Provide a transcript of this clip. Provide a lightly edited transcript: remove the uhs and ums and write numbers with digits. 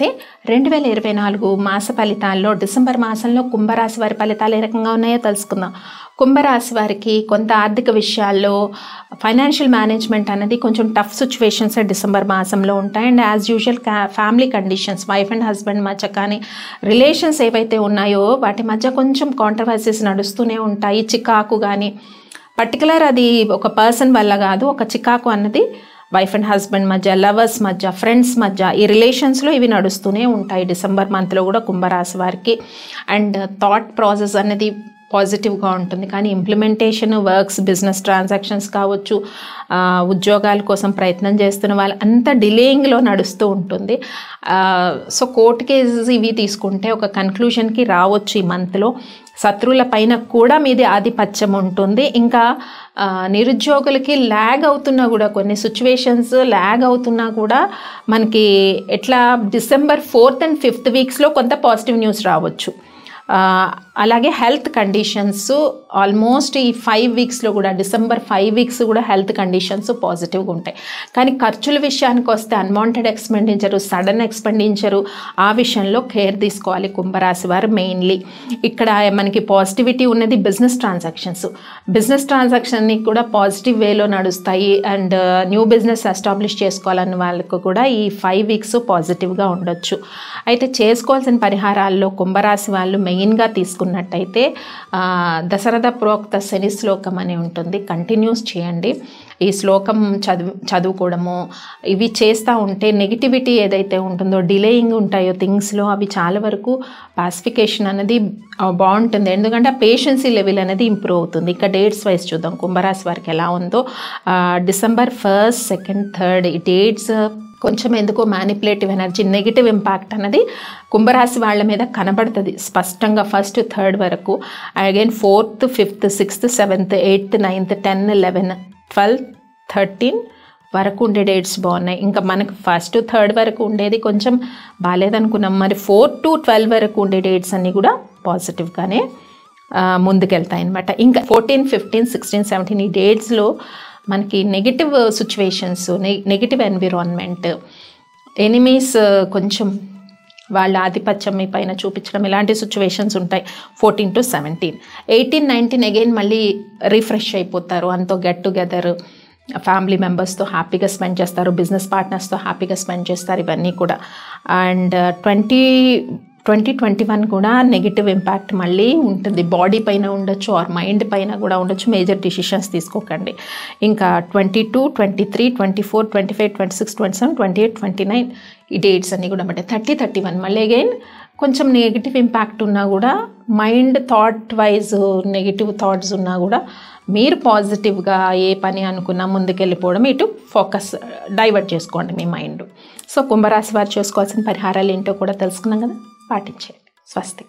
వస్తే 2024 మాస ఫలితాల్లో డిసెంబర్ మాసంలో కుంభరాశి వారి ఫలితాలు ఏ రకంగా ఉన్నాయో తెలుసుకుందాం. కుంభరాశి వారికి కొంత ఆర్థిక విషయాల్లో ఫైనాన్షియల్ మేనేజ్మెంట్ అనేది కొంచెం టఫ్ సిచ్యువేషన్స్ డిసెంబర్ మాసంలో ఉంటాయి. And as usual family conditions wife and husband మధ్య కానీ రిలేషన్స్ ఏవైతే ఉన్నాయో వాటి మధ్య కొంచెం కాంట్రవర్సీస్ నడుస్తూనే ఉంటాయి. చికాకు కానీ పర్టికులర్ అది ఒక పర్సన్ వల్ల కాదు, ఒక చికాకు అన్నది వైఫ్ అండ్ హస్బెండ్ మధ్య, లవర్స్ మధ్య, ఫ్రెండ్స్ మధ్య ఈ రిలేషన్స్లో ఇవి నడుస్తూనే ఉంటాయి డిసెంబర్ మంత్లో కూడా కుంభరాశి వారికి. అండ్ థాట్ ప్రాసెస్ అనేది పాజిటివ్గా ఉంటుంది, కానీ ఇంప్లిమెంటేషన్ వర్క్స్ బిజినెస్ ట్రాన్సాక్షన్స్ కావచ్చు, ఉద్యోగాల కోసం ప్రయత్నం చేస్తున్న వాళ్ళు అంతా డిలేయింగ్లో నడుస్తూ ఉంటుంది. సో కోర్టు కేసెస్ ఇవి తీసుకుంటే ఒక కన్క్లూషన్కి రావచ్చు ఈ మంత్లో. శత్రువుల పైన కూడా మీది ఆధిపత్యం ఉంటుంది. ఇంకా నిరుద్యోగులకి ల్యాగ్ అవుతున్నా కూడా కొన్ని సిచ్యువేషన్స్ ల్యాగ్ అవుతున్నా కూడా మనకి ఎట్లా డిసెంబర్ 4th and 5th వీక్స్లో కొంత పాజిటివ్ న్యూస్ రావచ్చు. అలాగే హెల్త్ కండిషన్స్ ఆల్మోస్ట్ ఈ 5 వీక్స్లో కూడా డిసెంబర్ 5 వీక్స్ కూడా హెల్త్ కండిషన్స్ పాజిటివ్గా ఉంటాయి. కానీ ఖర్చుల విషయానికి వస్తే అన్వాంటెడ్ ఎక్స్పెండిచరు, సడన్ ఎక్స్పెండిచరు ఆ విషయంలో కేర్ తీసుకోవాలి కుంభరాశి వారు. మెయిన్లీ ఇక్కడ మనకి పాజిటివిటీ ఉన్నది బిజినెస్ ట్రాన్సాక్షన్ని కూడా పాజిటివ్ వేలో నడుస్తాయి. అండ్ న్యూ బిజినెస్ ఎస్టాబ్లిష్ చేసుకోవాలన్న వాళ్ళకు కూడా ఈ 5 వీక్స్ పాజిటివ్గా ఉండొచ్చు. అయితే చేసుకోవాల్సిన పరిహారాల్లో కుంభరాశి వాళ్ళు మెయిన్గా తీసుకున్నట్టయితే దశరథ ప్రోక్త శని శ్లోకం అని ఉంటుంది, కంటిన్యూస్ చేయండి. ఈ శ్లోకం చదువుకోవడము ఇవి చేస్తూ ఉంటే నెగిటివిటీ ఏదైతే ఉంటుందో, డిలేయింగ్ ఉంటాయో థింగ్స్లో అవి చాలా వరకు పాసిఫికేషన్ అనేది బాగుంటుంది. ఎందుకంటే పేషెన్సీ లెవెల్ అనేది ఇంప్రూవ్ అవుతుంది. ఇక డేట్స్ వైజ్ చూద్దాం కుంభరాశి వారికి ఎలా ఉందో. డిసెంబర్ 1st, 2nd, 3rd ఈ డేట్స్ కొంచెం ఎందుకో మ్యానిపులేటివ్ ఎనర్జీ, నెగిటివ్ ఇంపాక్ట్ అన్నది కుంభరాశి వాళ్ళ మీద కనబడుతుంది స్పష్టంగా 1st, 3rd వరకు. Again 4th, 5th, 6th, 7th, 8th, 9th, 10, 11, 12, 13 వరకు ఉండే డేట్స్ బాగున్నాయి. ఇంకా మనకు 1st, 3rd వరకు ఉండేది కొంచెం బాగాలేదనుకున్నాం. మరి 4 to 12 వరకు ఉండే డేట్స్ అన్నీ కూడా పాజిటివ్గానే ముందుకెళ్తాయి అన్నమాట. ఇంకా 14, 15, 16, 17 ఈ డేట్స్లో మనకి negative situations, negative environment, enemies కొంచెం వాళ్ళ ఆధిపత్యం మీ పైన చూపించడం ఇలాంటి సిచ్యువేషన్స్ ఉంటాయి 14 to 17. 18, 19 అగైన్ మళ్ళీ రిఫ్రెష్ అయిపోతారు. అంతో గెట్ టుగెదర్ ఫ్యామిలీ మెంబర్స్తో హ్యాపీగా స్పెండ్ చేస్తారు, బిజినెస్ పార్ట్నర్స్తో హ్యాపీగా స్పెండ్ చేస్తారు, ఇవన్నీ కూడా. అండ్ 2021 కూడా నెగిటివ్ ఇంపాక్ట్ మళ్ళీ ఉంటుంది. బాడీ పైన ఉండొచ్చు ఆర్ మైండ్ పైన కూడా ఉండొచ్చు. మేజర్ డిసిషన్స్ తీసుకోకండి. ఇంకా 22, 23, 24, 25, 26, 27, 28, 29 ఈ డేట్స్ అన్నీ కూడా అంటే 30, 31 మళ్ళీ అగైన్ కొంచెం నెగిటివ్ ఇంపాక్ట్ ఉన్నా కూడా, mind thought wise negative thoughts ఉన్నా కూడా మీరు పాజిటివ్గా ఏ పని అనుకున్నా ముందుకెళ్ళిపోవడం, ఇటు ఫోకస్ డైవర్ట్ చేసుకోండి మీ మైండ్. సో కుంభరాశి వారు చేసుకోవాల్సిన పరిహారాలు ఏంటో కూడా తెలుసుకున్నాం కదా, పాటించేయండి. స్వస్తి.